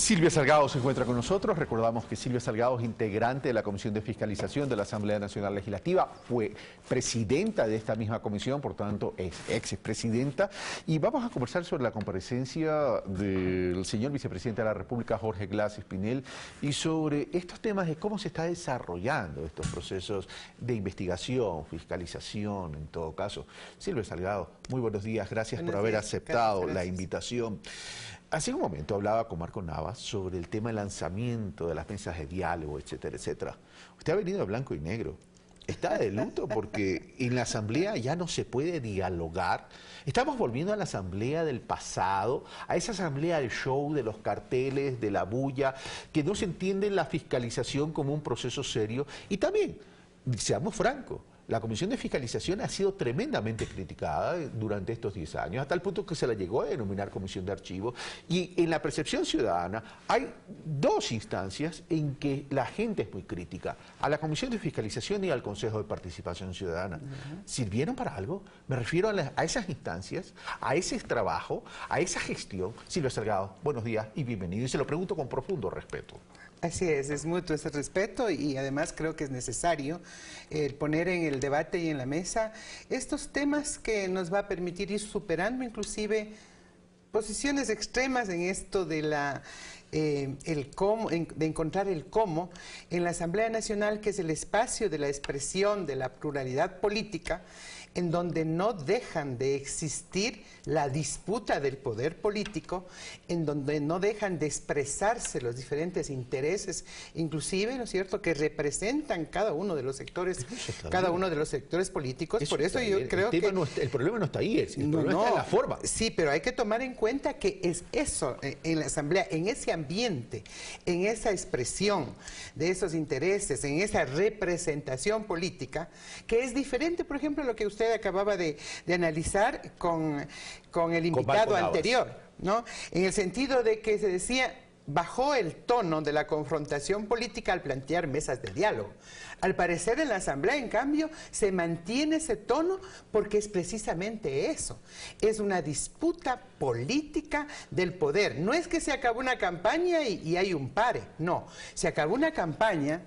Silvia Salgado se encuentra con nosotros. Recordamos que Silvia Salgado es integrante de la Comisión de Fiscalización de la Asamblea Nacional Legislativa, fue presidenta de esta misma comisión, por tanto es expresidenta. Y vamos a conversar sobre la comparecencia del señor vicepresidente de la República, Jorge Glass Espinel, y sobre estos temas de cómo se está desarrollando estos procesos de investigación, fiscalización, en todo caso. Silvia Salgado, muy buenos días, gracias por haber aceptado la invitación. Hace un momento hablaba con Marco Navas sobre el tema del lanzamiento de las mesas de diálogo, etcétera, etcétera. Usted ha venido de blanco y negro. Está de luto porque en la asamblea ya no se puede dialogar. Estamos volviendo a la asamblea del pasado, a esa asamblea del show, de los carteles, de la bulla, que no se entiende la fiscalización como un proceso serio. Y también, seamos francos, la Comisión de Fiscalización ha sido tremendamente criticada durante estos 10 años, hasta el punto que se la llegó a denominar Comisión de Archivos. Y en la percepción ciudadana hay dos instancias en que la gente es muy crítica: a la Comisión de Fiscalización y al Consejo de Participación Ciudadana. ¿Sirvieron para algo? Me refiero a esas instancias, a ese trabajo, a esa gestión. Silvia Salgado, buenos días y bienvenido. Y se lo pregunto con profundo respeto. Así es mutuo ese respeto y además creo que es necesario poner en el debate y en la mesa estos temas que nos va a permitir ir superando inclusive posiciones extremas en esto de de encontrar el cómo en la Asamblea Nacional, que es el espacio de la expresión de la pluralidad política, en donde no dejan de existir la disputa del poder político, en donde no dejan de expresarse los diferentes intereses, inclusive, ¿no es cierto?, que representan cada uno de los sectores, políticos. Por eso yo creo que el problema no está ahí, el problema está en la forma. Sí, pero hay que tomar en cuenta que es eso, en la Asamblea, en ese ambiente, en esa expresión de esos intereses, en esa representación política, que es diferente, por ejemplo, a lo que usted acababa de analizar con el invitado anterior, ¿no? En el sentido de que se decía, bajó el tono de la confrontación política al plantear mesas de diálogo. Al parecer en la Asamblea, en cambio, se mantiene ese tono porque es precisamente eso. Es una disputa política del poder. No es que se acabó una campaña y hay un pare, no. Se acabó una campaña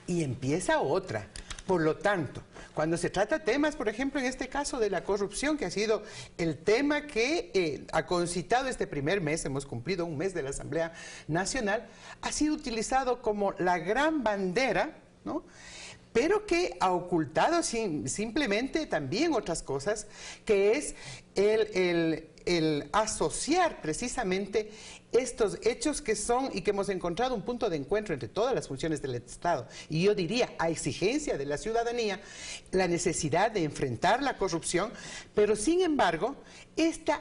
y empieza otra. Por lo tanto, cuando se trata temas, por ejemplo, en este caso de la corrupción, que ha sido el tema que ha concitado este primer mes, hemos cumplido un mes de la Asamblea Nacional, ha sido utilizado como la gran bandera, ¿no?, pero que ha ocultado simplemente también otras cosas, que es el asociar precisamente estos hechos que son y que hemos encontrado un punto de encuentro entre todas las funciones del Estado, y yo diría a exigencia de la ciudadanía, la necesidad de enfrentar la corrupción, pero sin embargo esta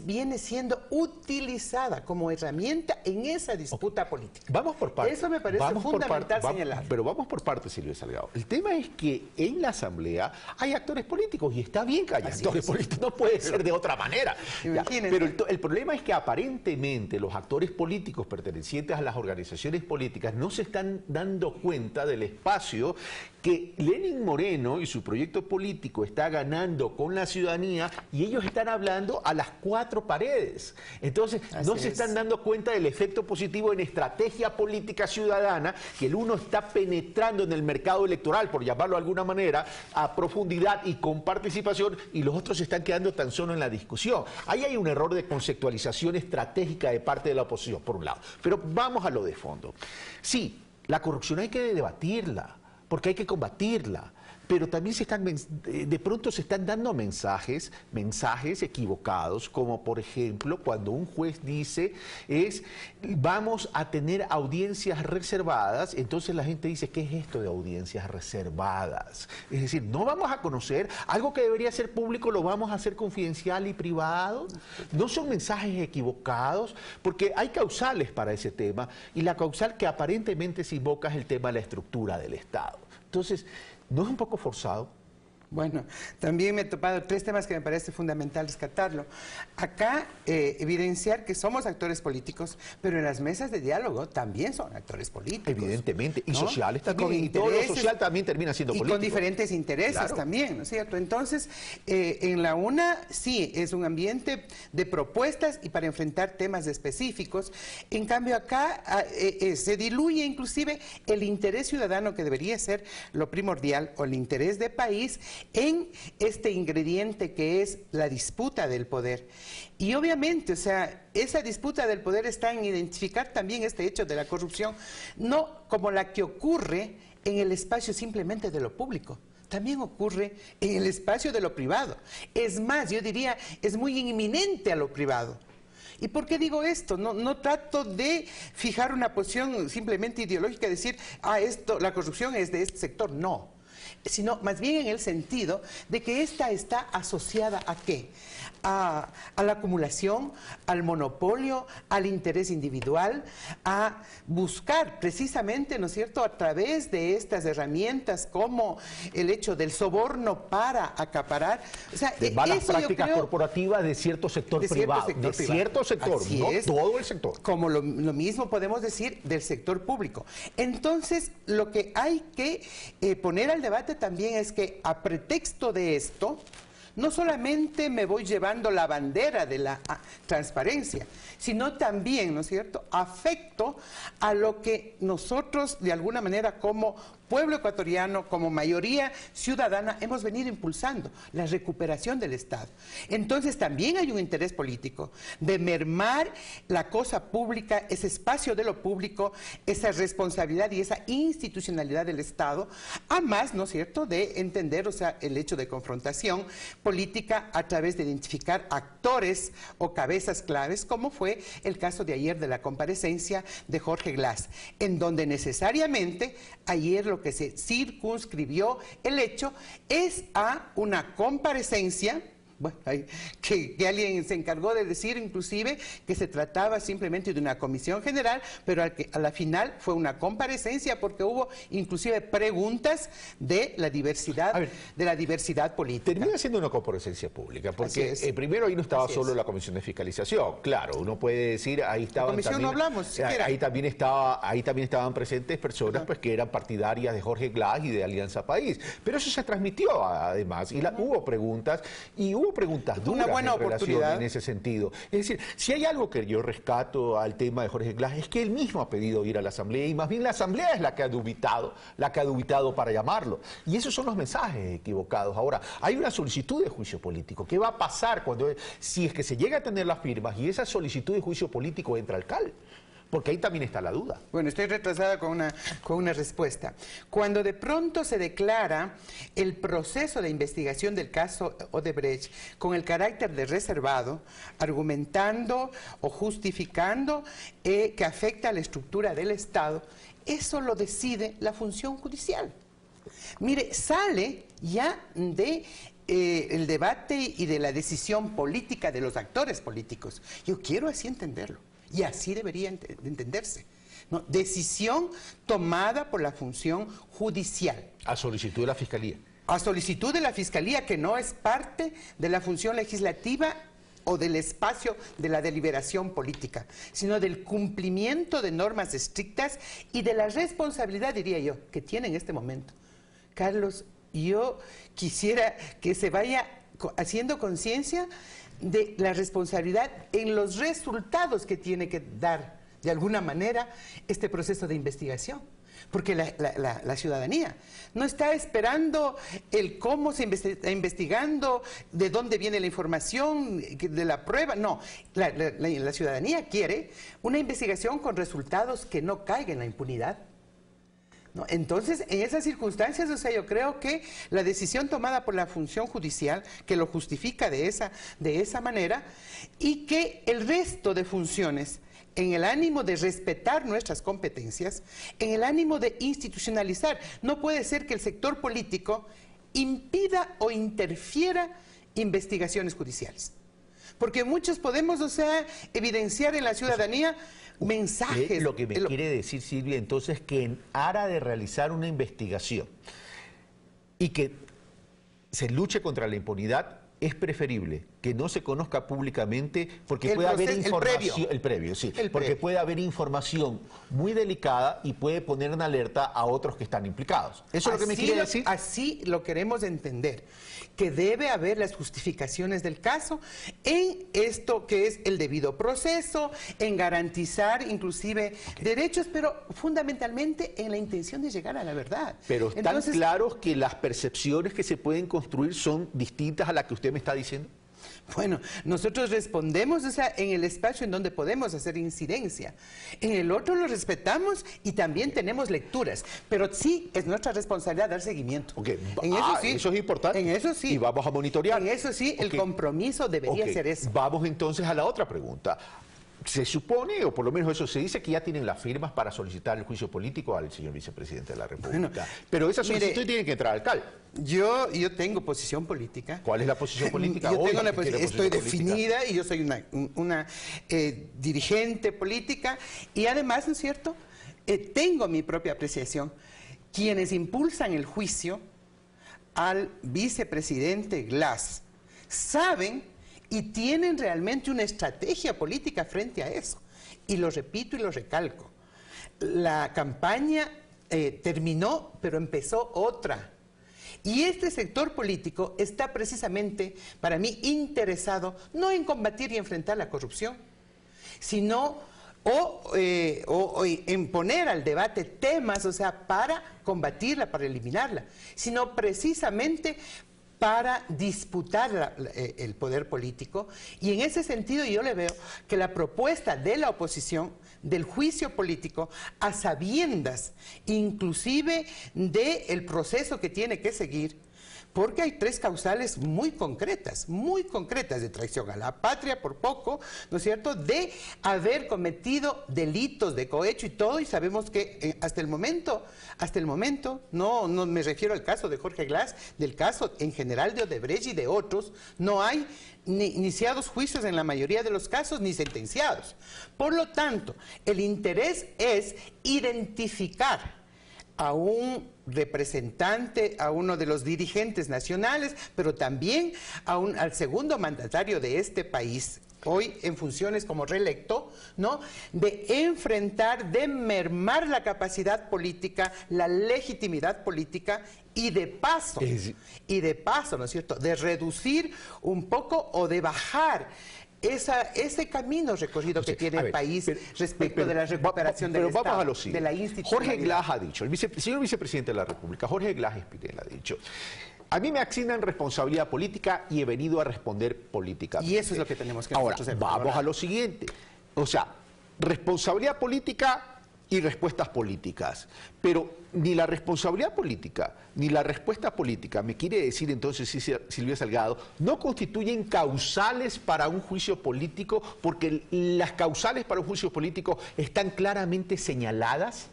viene siendo utilizada como herramienta en esa disputa política. Vamos por partes. Eso me parece fundamental señalar. Pero vamos por partes, Silvia Salgado. El tema es que en la Asamblea hay actores políticos y está bien que haya actores políticos, no puede ser de otra manera. Ya, pero el problema es que aparentemente los actores políticos pertenecientes a las organizaciones políticas no se están dando cuenta del espacio que Lenín Moreno y su proyecto político está ganando con la ciudadanía, y ellos están hablando a las cuatro paredes. Entonces, no se están dando cuenta del efecto positivo en estrategia política ciudadana, que el uno está penetrando en el mercado electoral, por llamarlo de alguna manera, a profundidad y con participación, y los otros se están quedando tan solo en la discusión. Ahí hay un error de conceptualización estratégica de parte de la oposición, por un lado. Pero vamos a lo de fondo. Sí, la corrupción hay que debatirla, porque hay que combatirla, pero también de pronto se están dando mensajes equivocados, como por ejemplo cuando un juez dice vamos a tener audiencias reservadas, entonces la gente dice, ¿qué es esto de audiencias reservadas? Es decir, no vamos a conocer algo que debería ser público, lo vamos a hacer confidencial y privado. No son mensajes equivocados, porque hay causales para ese tema, y la causal que aparentemente se invoca es el tema de la estructura del Estado. Entonces, ¿no es un poco forzado? Bueno, también me he topado 3 temas que me parece fundamental rescatarlo. Acá, evidenciar que somos actores políticos, pero en las mesas de diálogo también son actores políticos. Evidentemente, y ¿no? sociales también, y todo lo social también termina siendo político. Y con diferentes intereses, claro, también, ¿no es cierto? Entonces, en la UNA sí, es un ambiente de propuestas y para enfrentar temas específicos. En cambio, acá se diluye inclusive el interés ciudadano, que debería ser lo primordial, o el interés de país, en este ingrediente que es la disputa del poder. Y obviamente, o sea, esa disputa del poder está en identificar también este hecho de la corrupción, no como la que ocurre en el espacio simplemente de lo público. También ocurre en el espacio de lo privado. Es más, yo diría, es muy inminente a lo privado. ¿Y por qué digo esto? No trato de fijar una posición simplemente ideológica, decir, la corrupción es de este sector. No, sino más bien en el sentido de que esta está asociada ¿a qué? A la acumulación, al monopolio, al interés individual, a buscar precisamente, ¿no es cierto?, a través de estas herramientas como el hecho del soborno para acaparar. O sea, de malas prácticas corporativas de cierto sector privado. De cierto sector, no todo el sector. Como lo mismo podemos decir del sector público. Entonces, lo que hay que poner al debate también es que a pretexto de esto, no solamente me voy llevando la bandera de la transparencia, sino también, ¿no es cierto?, afecto a lo que nosotros, de alguna manera, como pueblo ecuatoriano, como mayoría ciudadana, hemos venido impulsando, la recuperación del Estado. Entonces, también hay un interés político de mermar la cosa pública, ese espacio de lo público, esa responsabilidad y esa institucionalidad del Estado, a más, ¿no es cierto?, de entender, o sea, el hecho de confrontación política a través de identificar actores o cabezas claves, como fue el caso de ayer de la comparecencia de Jorge Glass, en donde necesariamente ayer lo que se circunscribió el hecho es a una comparecencia. Bueno, que alguien se encargó de decir inclusive que se trataba simplemente de una comisión general, pero a la final fue una comparecencia porque hubo inclusive preguntas de la diversidad, política. Termina siendo una comparecencia pública, porque primero ahí no estaba solo la Comisión de Fiscalización. Claro, uno puede decir, ahí estaban la comisión también, no hablamos siquiera. Ahí también estaban presentes personas pues que eran partidarias de Jorge Glass y de Alianza País. Pero eso se transmitió además, y hubo preguntas, y hubo preguntas duras en relación en ese sentido. Es decir, si hay algo que yo rescato al tema de Jorge Glass es que él mismo ha pedido ir a la Asamblea y más bien la Asamblea es la que ha dubitado para llamarlo. Y esos son los mensajes equivocados. Ahora, hay una solicitud de juicio político. ¿Qué va a pasar si es que se llega a tener las firmas y esa solicitud de juicio político entra al CAL? Porque ahí también está la duda. Bueno, estoy retrasada con una respuesta. Cuando de pronto se declara el proceso de investigación del caso Odebrecht con el carácter de reservado, argumentando o justificando que afecta a la estructura del Estado, eso lo decide la función judicial. Mire, sale ya de el debate y de la decisión política de los actores políticos. Yo quiero así entenderlo. Y así debería entenderse, ¿no? Decisión tomada por la función judicial. A solicitud de la Fiscalía. A solicitud de la Fiscalía, que no es parte de la función legislativa o del espacio de la deliberación política, sino del cumplimiento de normas estrictas y de la responsabilidad, diría yo, que tiene en este momento. Carlos, yo quisiera que se vaya haciendo conciencia de la responsabilidad en los resultados que tiene que dar, de alguna manera, este proceso de investigación. Porque la ciudadanía no está esperando el cómo se está investigando, de dónde viene la información, de la prueba. No, la ciudadanía quiere una investigación con resultados que no caigan en la impunidad. ¿No? Entonces, en esas circunstancias, o sea, yo creo que la decisión tomada por la función judicial, que lo justifica de esa manera, y que el resto de funciones, en el ánimo de respetar nuestras competencias, en el ánimo de institucionalizar, no puede ser que el sector político impida o interfiera investigaciones judiciales. Porque muchos podemos, o sea, evidenciar en la ciudadanía mensajes. Lo que me quiere decir, Silvia, entonces, que en aras de realizar una investigación y que se luche contra la impunidad, es preferible que no se conozca públicamente porque El puede haber proceso- el información, previo. El porque previo. puede haber información muy delicada y puede poner en alerta a otros que están implicados. ¿Eso es lo que me quiere decir? Así lo queremos entender, que debe haber las justificaciones del caso en esto que es el debido proceso, en garantizar inclusive derechos, pero fundamentalmente en la intención de llegar a la verdad. Pero están claros que las percepciones que se pueden construir son distintas a las que usted me está diciendo. Bueno, nosotros respondemos, o sea, en el espacio en donde podemos hacer incidencia. En el otro lo respetamos y también tenemos lecturas, pero sí es nuestra responsabilidad dar seguimiento. En eso sí, eso es importante. En eso sí. Y vamos a monitorear. En eso sí, el compromiso debería ser eso. Vamos entonces a la otra pregunta. Se supone, o por lo menos eso se dice, que ya tienen las firmas para solicitar el juicio político al señor vicepresidente de la República. Bueno, pero esa solicitud tiene que entrar al CAL. Yo tengo posición política. ¿Cuál es la posición política? Yo tengo una posición, estoy definida y yo soy una dirigente política y además, ¿no es cierto? Tengo mi propia apreciación. Quienes impulsan el juicio al vicepresidente Glass saben y tienen realmente una estrategia política frente a eso. Y lo repito y lo recalco. La campaña terminó, pero empezó otra. Y este sector político está precisamente, para mí, interesado no en combatir y enfrentar la corrupción, sino en poner al debate temas, o sea, para combatirla, para eliminarla, sino precisamente para disputar el poder político. Y en ese sentido yo le veo que la propuesta de la oposición del juicio político a sabiendas inclusive del proceso que tiene que seguir, porque hay 3 causales muy concretas de traición a la patria por poco, ¿no es cierto?, de haber cometido delitos de cohecho y todo, y sabemos que hasta el momento, no me refiero al caso de Jorge Glass, del caso en general de Odebrecht y de otros, no hay ni iniciados juicios en la mayoría de los casos, ni sentenciados. Por lo tanto, el interés es identificar a un representante, a uno de los dirigentes nacionales, pero también al segundo mandatario de este país, hoy en funciones como reelecto, ¿no?, de enfrentar, de mermar la capacidad política, la legitimidad política y de paso, ¿no es cierto?, de reducir un poco o de bajar ese camino recorrido que tiene el país respecto de la recuperación del Estado, vamos a lo siguiente. De la institucionalidad. Jorge Glass ha dicho, el señor vicepresidente de la República, Jorge Glass Espinel, ha dicho: a mí me asignan responsabilidad política y he venido a responder políticamente. Y eso es lo que tenemos que Ahora, hacer. Vamos a lo siguiente. O sea, responsabilidad política y respuestas políticas. Pero ni la responsabilidad política ni la respuesta política, me quiere decir entonces Silvia Salgado, no constituyen causales para un juicio político, porque las causales para un juicio político están claramente señaladas.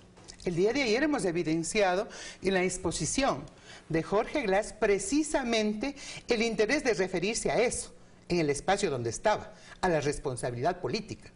El día de ayer hemos evidenciado en la exposición de Jorge Glass precisamente el interés de referirse a eso, en el espacio donde estaba, a la responsabilidad política.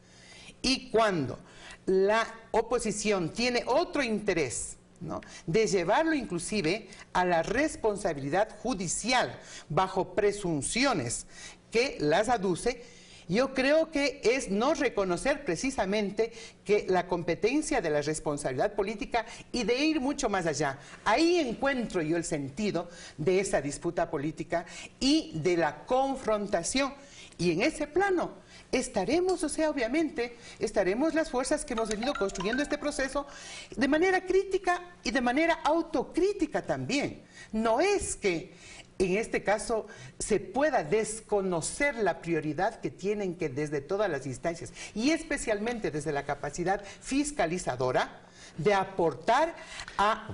Y cuando la oposición tiene otro interés, ¿no?, de llevarlo inclusive a la responsabilidad judicial bajo presunciones que las aduce, yo creo que es no reconocer precisamente que la competencia de la responsabilidad política y de ir mucho más allá. Ahí encuentro yo el sentido de esa disputa política y de la confrontación. Y en ese plano estaremos, o sea, obviamente, estaremos las fuerzas que hemos venido construyendo este proceso de manera crítica y de manera autocrítica también. No es que en este caso se pueda desconocer la prioridad que tienen que desde todas las instancias y especialmente desde la capacidad fiscalizadora de aportar a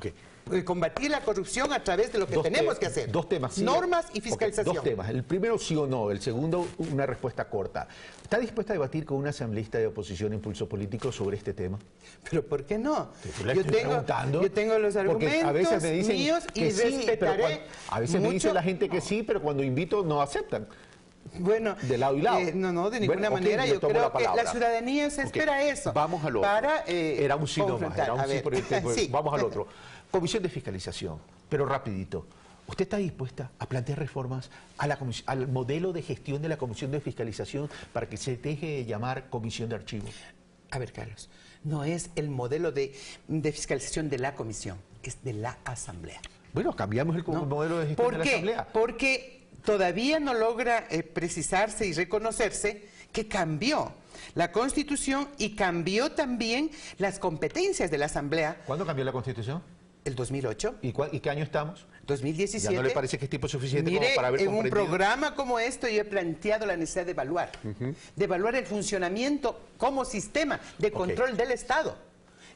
combatir la corrupción a través de lo que tenemos que hacer. Dos temas. Sí, normas y fiscalización. Dos temas. El primero, sí o no. El segundo, una respuesta corta. ¿Está dispuesta a debatir con un asambleísta de oposición Impulso Político sobre este tema? Pero ¿por qué no? Yo tengo los argumentos a veces me dicen míos y respetaré. A veces me dice la gente que sí, pero cuando invito no aceptan. Bueno, de lado y lado. No, de ninguna manera. Yo creo que la ciudadanía se espera eso. Vamos al otro. Era un sí nomás, era un sí por el tiempo. Sí. Vamos al otro. Comisión de Fiscalización, pero rapidito. ¿Usted está dispuesta a plantear reformas a al modelo de gestión de la Comisión de Fiscalización para que se deje de llamar Comisión de Archivo? A ver, Carlos, no es el modelo de fiscalización de la Comisión, es de la Asamblea. Bueno, cambiamos el modelo de gestión de la Asamblea. Porque todavía no logra precisarse y reconocerse que cambió la Constitución y cambió también las competencias de la Asamblea. ¿Cuándo cambió la Constitución? El 2008. ¿Y qué año estamos? 2017. ¿Ya no le parece que es tiempo suficiente Mire, como para haber comprendido? En un programa como esto yo he planteado la necesidad de evaluar, de evaluar el funcionamiento como sistema de control del Estado,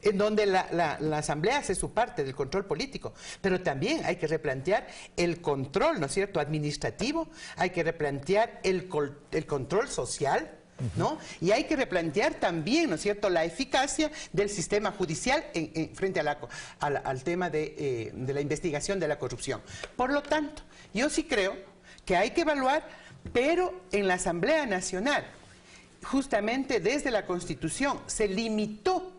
en donde la Asamblea hace su parte del control político, pero también hay que replantear el control, ¿no es cierto?, administrativo, hay que replantear el control social, ¿no? Y hay que replantear también, ¿no es cierto?, la eficacia del sistema judicial frente al tema de la investigación de la corrupción. Por lo tanto, yo sí creo que hay que evaluar, pero en la Asamblea Nacional, justamente desde la Constitución, se limitó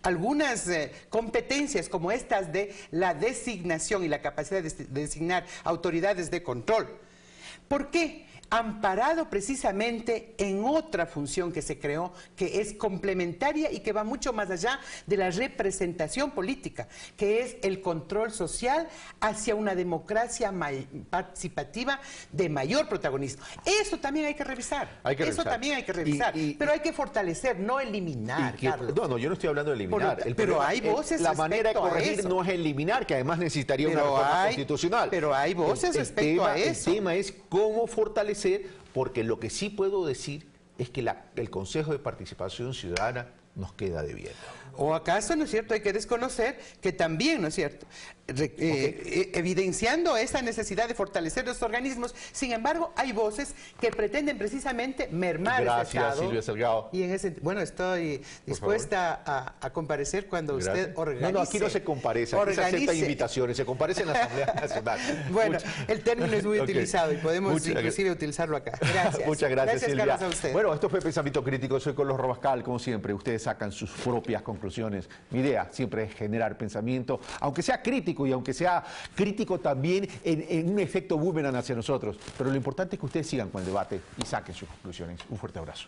algunas competencias como estas de la designación y la capacidad de designar autoridades de control. ¿Por qué? Amparado precisamente en otra función que se creó, que es complementaria y que va mucho más allá de la representación política, que es el control social hacia una democracia participativa de mayor protagonismo. Eso también hay que revisar. Eso también hay que revisar. Pero hay que fortalecer, no eliminar, Carlos. No, yo no estoy hablando de eliminar. Pero hay voces la manera de corregir no es eliminar, que además necesitaría una reforma constitucional. Pero hay voces respecto a eso. El tema es cómo fortalecer, porque lo que sí puedo decir es que el Consejo de Participación Ciudadana nos queda debiendo. ¿O acaso, no es cierto, hay que desconocer que también, ¿no es cierto?, evidenciando esa necesidad de fortalecer los organismos, sin embargo, hay voces que pretenden precisamente mermar ese Estado. Gracias, Silvia Salgado. Y bueno, estoy dispuesta a comparecer cuando usted organice. No, aquí no se comparece, aquí se aceptan invitaciones, se comparece en la Asamblea Nacional. Bueno, el término es muy utilizado y podemos inclusive utilizarlo acá. Gracias. Muchas gracias, Silvia. Carlos, a usted. Bueno, esto fue Pensamiento Crítico, soy Carlos Robascal, como siempre, ustedes sacan sus propias conclusiones. Mi idea siempre es generar pensamiento, aunque sea crítico y aunque sea crítico también en un efecto boomerang hacia nosotros. Pero lo importante es que ustedes sigan con el debate y saquen sus conclusiones. Un fuerte abrazo.